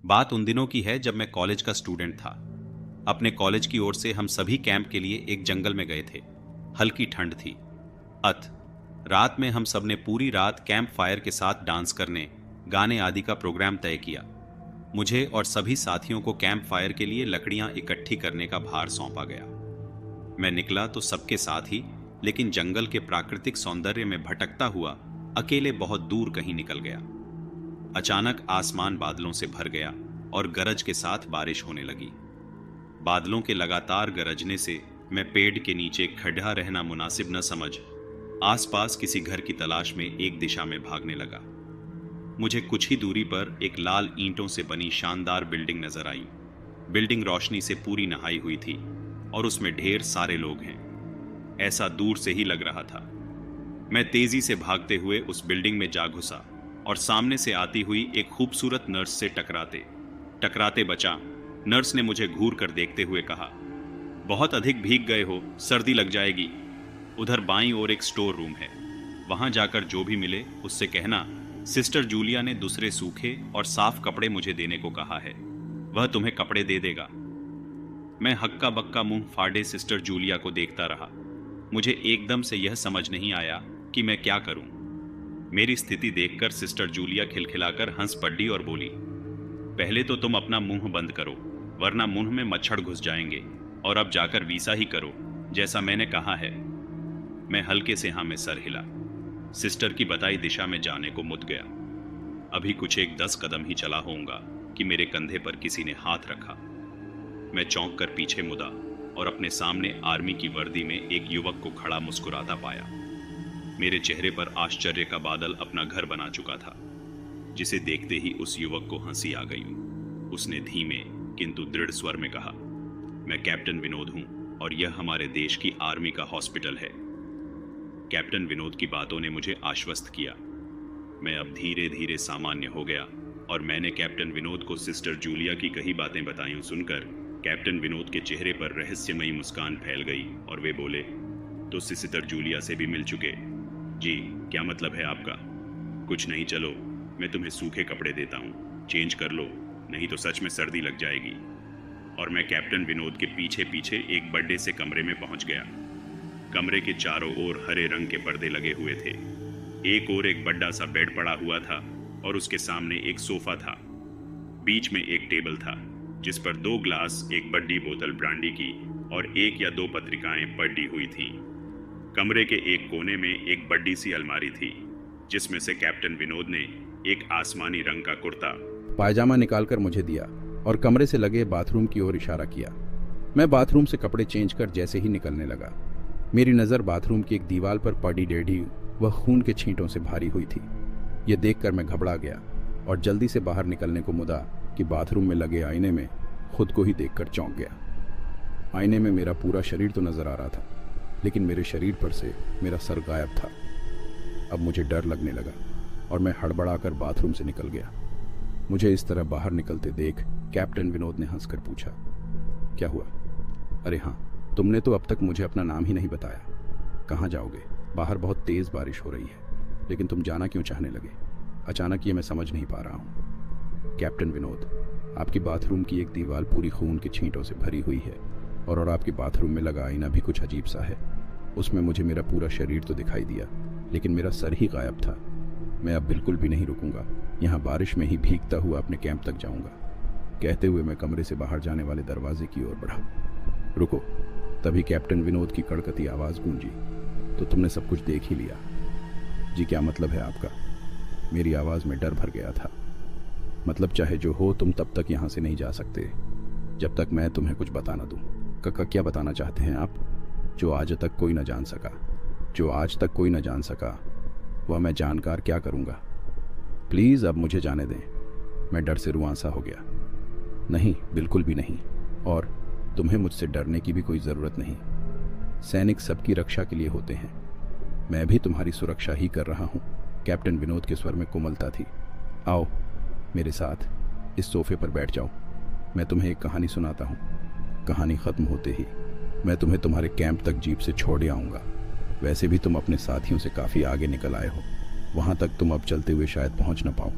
बात उन दिनों की है जब मैं कॉलेज का स्टूडेंट था। अपने कॉलेज की ओर से हम सभी कैंप के लिए एक जंगल में गए थे। हल्की ठंड थी। अत रात में हम सब ने पूरी रात कैंप फायर के साथ डांस करने, गाने आदि का प्रोग्राम तय किया। मुझे और सभी साथियों को कैंप फायर के लिए लकड़ियां इकट्ठी करने का भार सौंपा गया। मैं निकला तो सबके साथ ही, लेकिन जंगल के प्राकृतिक सौंदर्य में भटकता हुआ अकेले बहुत दूर कहीं निकल गया। अचानक आसमान बादलों से भर गया और गरज के साथ बारिश होने लगी। बादलों के लगातार गरजने से मैं पेड़ के नीचे खड़ा रहना मुनासिब न समझ आसपास किसी घर की तलाश में एक दिशा में भागने लगा। मुझे कुछ ही दूरी पर एक लाल ईंटों से बनी शानदार बिल्डिंग नजर आई। बिल्डिंग रोशनी से पूरी नहाई हुई थी और उसमें ढेर सारे लोग हैं, ऐसा दूर से ही लग रहा था। मैं तेजी से भागते हुए उस बिल्डिंग में जा घुसा और सामने से आती हुई एक खूबसूरत नर्स से टकराते टकराते बचा। नर्स ने मुझे घूर कर देखते हुए कहा, बहुत अधिक भीग गए हो, सर्दी लग जाएगी। उधर बाईं ओर एक स्टोर रूम है, वहां जाकर जो भी मिले उससे कहना सिस्टर जूलिया ने दूसरे सूखे और साफ कपड़े मुझे देने को कहा है, वह तुम्हें कपड़े दे देगा। मैं हक्का बक्का मुंह फाड़े सिस्टर जूलिया को देखता रहा। मुझे एकदम से यह समझ नहीं आया कि मैं क्या करूं। मेरी स्थिति देखकर सिस्टर जूलिया खिलखिलाकर हंस पड़ी और बोली, पहले तो तुम अपना मुंह बंद करो, वरना मुंह में मच्छर घुस जाएंगे, और अब जाकर वीसा ही करो जैसा मैंने कहा है। मैं हल्के से हाँ में सर हिला। सिस्टर की बताई दिशा में जाने को मुड़ गया। अभी कुछ एक 10 कदम ही चला होऊंगा कि मेरे कंधे पर किसी ने हाथ रखा। मैं चौंक कर पीछे मुड़ा और अपने सामने आर्मी की वर्दी में एक युवक को खड़ा मुस्कुराता पाया। मेरे चेहरे पर आश्चर्य का बादल अपना घर बना चुका था, जिसे देखते ही उस युवक को हंसी आ गई। उसने धीमे किंतु दृढ़ स्वर में कहा, मैं कैप्टन विनोद हूं और यह हमारे देश की आर्मी का हॉस्पिटल है। कैप्टन विनोद की बातों ने मुझे आश्वस्त किया। मैं अब धीरे धीरे सामान्य हो गया और मैंने कैप्टन विनोद को सिस्टर जूलिया की कही बातें बताई सुनकर कैप्टन विनोद के चेहरे पर रहस्यमयी मुस्कान फैल गई और वे बोले, तो सिस्टर जूलिया से भी मिल चुके? जी, क्या मतलब है आपका? कुछ नहीं, चलो मैं तुम्हें सूखे कपड़े देता हूँ, चेंज कर लो, नहीं तो सच में सर्दी लग जाएगी। और मैं कैप्टन विनोद के पीछे पीछे एक बड़े से कमरे में पहुंच गया। कमरे के चारों ओर हरे रंग के पर्दे लगे हुए थे। एक ओर एक बड़ा सा बेड पड़ा हुआ था और उसके सामने एक सोफा था। बीच में एक टेबल था जिस पर 2 ग्लास, एक बड़ी बोतल ब्रांडी की और 1 या 2 पत्रिकाएं पड़ी हुई थीं। कमरे के एक कोने में एक बड़ी सी अलमारी थी जिसमें से कैप्टन विनोद ने एक आसमानी रंग का कुर्ता पायजामा निकालकर मुझे दिया और कमरे से लगे बाथरूम की ओर इशारा किया। मैं बाथरूम से कपड़े चेंज कर जैसे ही निकलने लगा, मेरी नज़र बाथरूम की एक दीवार पर पड़ी टेढ़ी व खून के छींटों से भारी हुई थी। ये देखकर मैं घबरा गया और जल्दी से बाहर निकलने को मुड़ा कि बाथरूम में लगे आईने में खुद को ही देखकर चौंक गया। आईने में मेरा पूरा शरीर तो नजर आ रहा था, लेकिन मेरे शरीर पर से मेरा सर गायब था। अब मुझे डर लगने लगा और मैं हड़बड़ाकर बाथरूम से निकल गया। मुझे इस तरह बाहर निकलते देख कैप्टन विनोद ने हंसकर पूछा, क्या हुआ? अरे हाँ, तुमने तो अब तक मुझे अपना नाम ही नहीं बताया। कहाँ जाओगे? बाहर बहुत तेज बारिश हो रही है, लेकिन तुम जाना क्यों चाहने लगे? अचानक ये मैं समझ नहीं पा रहा हूँ। कैप्टन विनोद, आपकी बाथरूम की एक दीवार पूरी खून के छींटों से भरी हुई है और आपके बाथरूम में लगा आईना भी कुछ अजीब सा है। उसमें मुझे मेरा पूरा शरीर तो दिखाई दिया, लेकिन मेरा सर ही गायब था। मैं अब बिल्कुल भी नहीं रुकूंगा, यहाँ बारिश में ही भीगता हुआ अपने कैंप तक जाऊंगा। कहते हुए मैं कमरे से बाहर जाने वाले दरवाजे की ओर बढ़ा। रुको! तभी कैप्टन विनोद की कड़कती आवाज़ गूंजी, तो तुमने सब कुछ देख ही लिया? जी, क्या मतलब है आपका? मेरी आवाज़ में डर भर गया था। मतलब चाहे जो हो, तुम तब तक यहाँ से नहीं जा सकते जब तक मैं तुम्हें कुछ बता ना दूँ। क्या बताना चाहते हैं आप? जो आज तक कोई न जान सका, जो आज तक कोई न जान सका, वह मैं जानकर क्या करूँगा? प्लीज़ अब मुझे जाने दें। मैं डर से रुआंसा हो गया। नहीं, बिल्कुल भी नहीं, और तुम्हें मुझसे डरने की भी कोई ज़रूरत नहीं। सैनिक सबकी रक्षा के लिए होते हैं, मैं भी तुम्हारी सुरक्षा ही कर रहा हूँ। कैप्टन विनोद के स्वर में कोमलता थी। आओ मेरे साथ, इस सोफे पर बैठ जाओ, मैं तुम्हें एक कहानी सुनाता हूँ। कहानी ख़त्म होते ही मैं तुम्हें तुम्हारे कैंप तक जीप से छोड़ आऊँगा। वैसे भी तुम अपने साथियों से काफ़ी आगे निकल आए हो, वहाँ तक तुम अब चलते हुए शायद पहुँच न पाओ।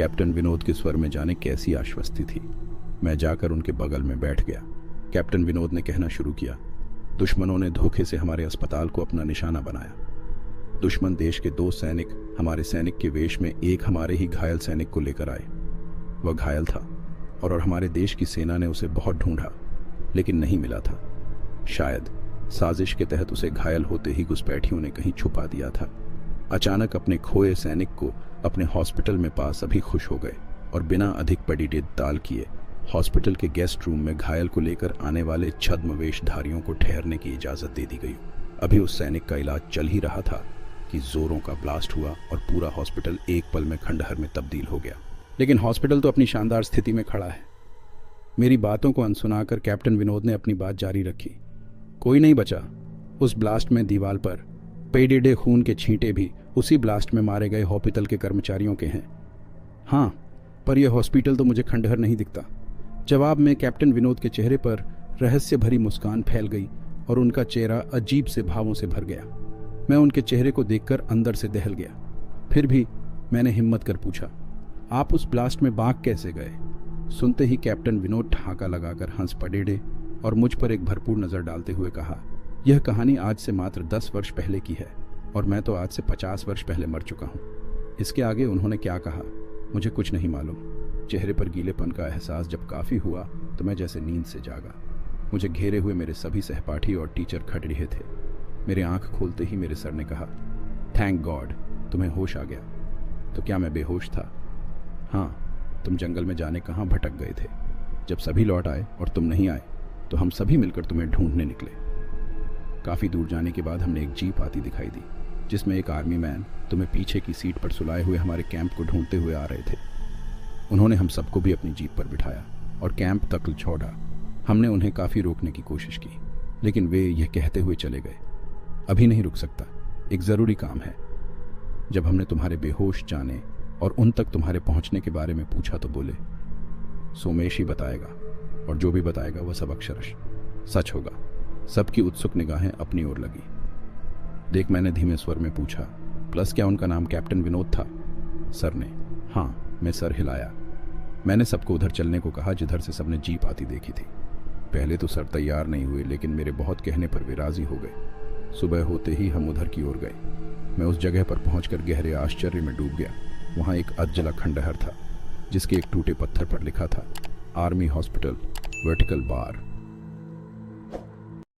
कैप्टन विनोद के स्वर में जाने कैसी आश्वस्ति थी। मैं जाकर उनके बगल में बैठ गया। कैप्टन विनोद ने कहना शुरू किया, दुश्मनों ने धोखे से हमारे अस्पताल को अपना निशाना बनाया। दुश्मन देश के 2 सैनिक हमारे सैनिक के वेश में एक हमारे ही घायल सैनिक को लेकर आए। वह घायल था और हमारे देश की सेना ने उसे बहुत ढूंढा, लेकिन नहीं मिला था। शायद साजिश के तहत उसे घायल होते ही घुसपैठियों ने कहीं छुपा दिया था। अचानक अपने खोए सैनिक को अपने हॉस्पिटल में पा सभी खुश हो गए और बिना अधिक पड़ीडेदाल किए हॉस्पिटल के गेस्ट रूम में घायल को लेकर आने वाले छद्मवेशधारियों को ठहरने की इजाजत दे दी गई। अभी उस सैनिक का इलाज चल ही रहा था कि जोरों का ब्लास्ट हुआ और पूरा हॉस्पिटल एक पल में खंडहर में तब्दील हो गया। लेकिन हॉस्पिटल तो अपनी शानदार स्थिति में खड़ा है। मेरी बातों को अनसुनाकर कैप्टन विनोद ने अपनी बात जारी रखी। कोई नहीं बचा। उस ब्लास्ट में दीवार पर पेडेडे खून के छींटे भी उसी ब्लास्ट में मारे गए हॉस्पिटल के कर्मचारियों के हैं। हाँ, पर यह हॉस्पिटल तो मुझे खंडहर नहीं दिखता। जवाब में कैप्टन विनोद के चेहरे पर रहस्य भरी मुस्कान फैल गई और उनका चेहरा अजीब से भावों से भर गया। मैं उनके चेहरे को देखकर अंदर से दहल गया। फिर भी मैंने हिम्मत कर पूछा, आप उस ब्लास्ट में बाग कैसे गए? सुनते ही कैप्टन विनोद ठहाका लगाकर हंस पड़े और मुझ पर एक भरपूर नजर डालते हुए कहा, यह कहानी आज से मात्र 10 वर्ष पहले की है और मैं तो आज से 50 वर्ष पहले मर चुका हूँ। इसके आगे उन्होंने क्या कहा मुझे कुछ नहीं मालूम। चेहरे पर गीलेपन का एहसास जब काफ़ी हुआ तो मैं जैसे नींद से जागा। मुझे घेरे हुए मेरे सभी सहपाठी और टीचर खड़े रहे थे। मेरे आंख खोलते ही मेरे सर ने कहा, थैंक गॉड तुम्हें होश आ गया। तो क्या मैं बेहोश था? हाँ, तुम जंगल में जाने कहाँ भटक गए थे। जब सभी लौट आए और तुम नहीं आए तो हम सभी मिलकर तुम्हें ढूंढने निकले। काफ़ी दूर जाने के बाद हमने एक जीप आती दिखाई दी जिसमें एक आर्मी मैन तुम्हें पीछे की सीट पर सुलाए हुए हमारे कैंप को ढूंढते हुए आ रहे थे। उन्होंने हम सबको भी अपनी जीप पर बिठाया और कैंप तक छोड़ा। हमने उन्हें काफ़ी रोकने की कोशिश की, लेकिन वे यह कहते हुए चले गए, अभी नहीं रुक सकता, एक ज़रूरी काम है। जब हमने तुम्हारे बेहोश जाने और उन तक तुम्हारे पहुंचने के बारे में पूछा तो बोले, सोमेश ही बताएगा और जो भी बताएगा वह सब अक्षरश सच होगा। सबकी उत्सुक निगाहें अपनी ओर लगी। देख, मैंने धीमे स्वर में पूछा, प्लस क्या उनका नाम कैप्टन विनोद था? सर ने हाँ मैं सर हिलाया। मैंने सबको उधर चलने को कहा जिधर से सबने जीप आती देखी थी। पहले तो सर तैयार नहीं हुए, लेकिन मेरे बहुत कहने पर वे राजी हो गए। सुबह होते ही हम उधर की ओर गए। मैं उस जगह पर पहुंचकर गहरे आश्चर्य में डूब गया। वहां एक अधजला खंडहर था जिसके एक टूटे पत्थर पर लिखा था, आर्मी हॉस्पिटल वर्टिकल बार।